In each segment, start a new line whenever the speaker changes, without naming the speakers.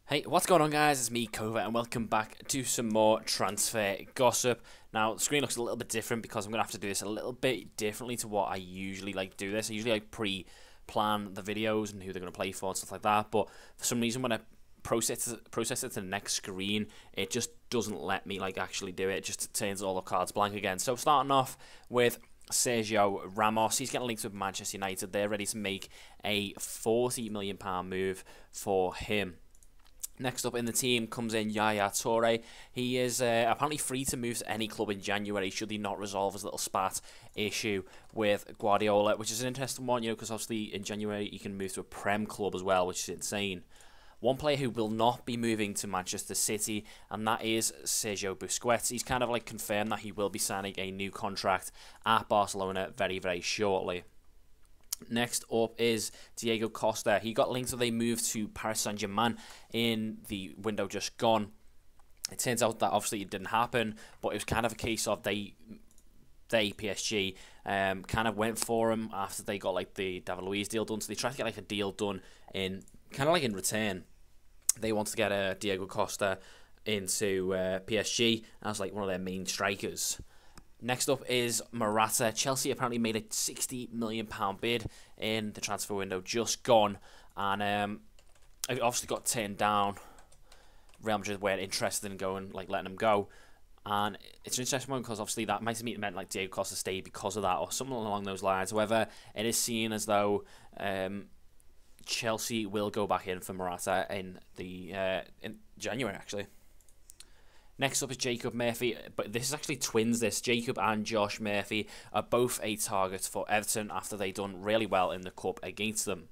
Hey, what's going on guys? It's me, Kova, and welcome back to some more transfer gossip. Now, the screen looks a little bit different because I'm going to have to do this a little bit differently to what I usually do this. I usually pre-plan the videos and who they're going to play for and stuff like that, but for some reason when I process it to the next screen, it just doesn't let me actually do it. It just turns all the cards blank again. So starting off with Sergio Ramos, he's getting linked with Manchester United. They're ready to make a £40 million move for him. Next up in the team comes in Yaya Toure. He is apparently free to move to any club in January should he not resolve his little spat issue with Guardiola, which is an interesting one, because obviously in January you can move to a Prem club as well, which is insane. One player who will not be moving to Manchester City, and that is Sergio Busquets. He's kind of confirmed that he will be signing a new contract at Barcelona very, very shortly. Next up is Diego Costa. He got linked with a move to Paris Saint-Germain in the window just gone. It turns out that obviously it didn't happen, but it was kind of a case of they PSG kind of went for him after they got the David Luiz deal done. So they tried to get a deal done in kind of in return. They wanted to get Diego Costa into PSG as one of their main strikers. Next up is Morata. Chelsea apparently made a £60 million bid in the transfer window just gone, and it obviously got turned down. Real Madrid weren't interested in going, letting him go, and it's an interesting one because obviously that might have meant Diego Costa stayed because of that or something along those lines. However, it is seen as though Chelsea will go back in for Morata in January actually. Next up is Jacob Murphy, but this is actually twins. Jacob and Josh Murphy are both a target for Everton after they done really well in the cup against them.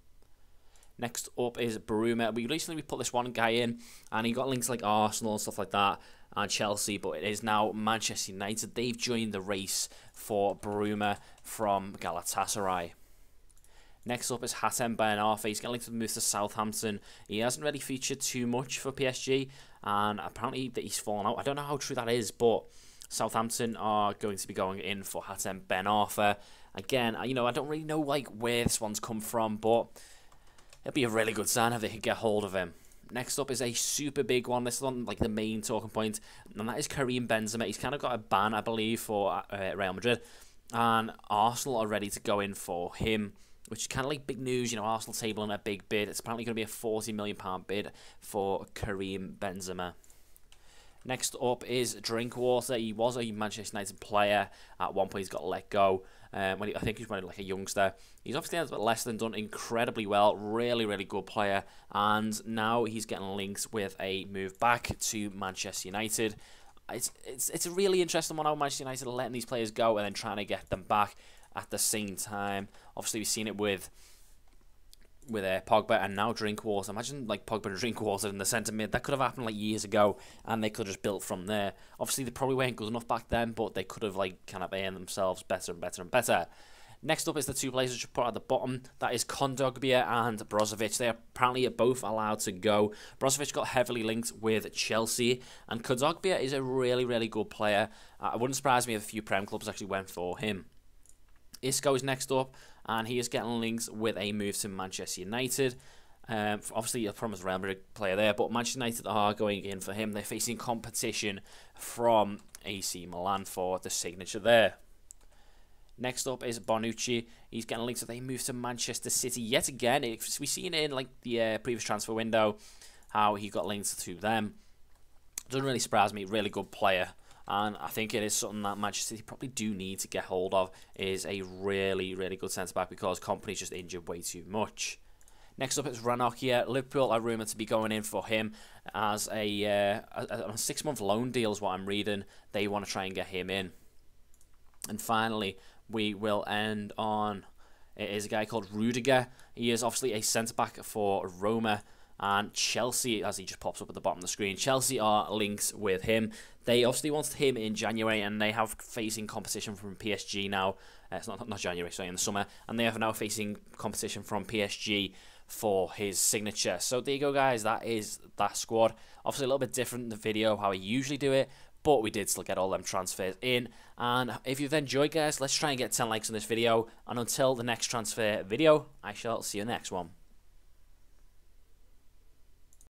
Next up is Bruma. We recently put this one guy in, and he got links like Arsenal and stuff like that, and Chelsea, but it is now Manchester United. They've joined the race for Bruma from Galatasaray. Next up is Hatem Ben Arfa. He's getting linked to move to Southampton. He hasn't really featured too much for PSG, and apparently that he's fallen out. I don't know how true that is, but Southampton are going to be going in for Hatem Ben Arfa. Again, I don't really know where this one's come from, but it'd be a really good sign if they could get hold of him. Next up is a super big one. This is on the main talking point, and that is Karim Benzema. He's kind of got a ban, I believe, for Real Madrid, and Arsenal are ready to go in for him, which is kind of big news. Arsenal tabling a big bid. It's apparently going to be a £40 million bid for Karim Benzema. Next up is Drinkwater. He was a Manchester United player. At one point, he's got let go. I think he's running a youngster. He's obviously had less than done incredibly well. Really, really good player. And now he's getting links with a move back to Manchester United. It's a really interesting one how Manchester United are letting these players go and then trying to get them back at the same time. Obviously, we've seen it with Pogba and now Drinkwater. Imagine Pogba and Drinkwater in the centre mid. That could have happened years ago, and they could have just built from there. Obviously, they probably weren't good enough back then, but they could have kind of earned themselves better and better and better. Next up is the two players which are put at the bottom. That is Kondogbia and Brozovic. They are apparently both allowed to go. Brozovic got heavily linked with Chelsea, and Kondogbia is a really, really good player. It wouldn't surprise me if a few Prem clubs actually went for him. Isco is next up, and he is getting links with a move to Manchester United. Obviously, a promised Real Madrid player there, but Manchester United are going in for him. They're facing competition from AC Milan for the signature there. Next up is Bonucci. He's getting links with a move to Manchester City yet again. We've seen it in the previous transfer window how he got linked to them. Doesn't really surprise me. Really good player. And I think it is something that Manchester City probably do need to get hold of, is a really, really good centre-back because Kompany's just injured way too much. Next up is Ranocchia. Liverpool are rumoured to be going in for him as a 6-month loan deal is what I'm reading. They want to try and get him in. And finally, we will end on, it is a guy called Rudiger. He is obviously a centre-back for Roma. And Chelsea, as he just pops up at the bottom of the screen, Chelsea are links with him. They obviously wanted him in January, and they have facing competition from PSG now. It's not January, sorry, in the summer. And they are now facing competition from PSG for his signature. So there you go, guys. That is that squad. Obviously a little bit different in the video, how I usually do it. But we did still get all them transfers in. And if you've enjoyed, guys, let's try and get 10 likes on this video. And until the next transfer video, I shall see you in the next one.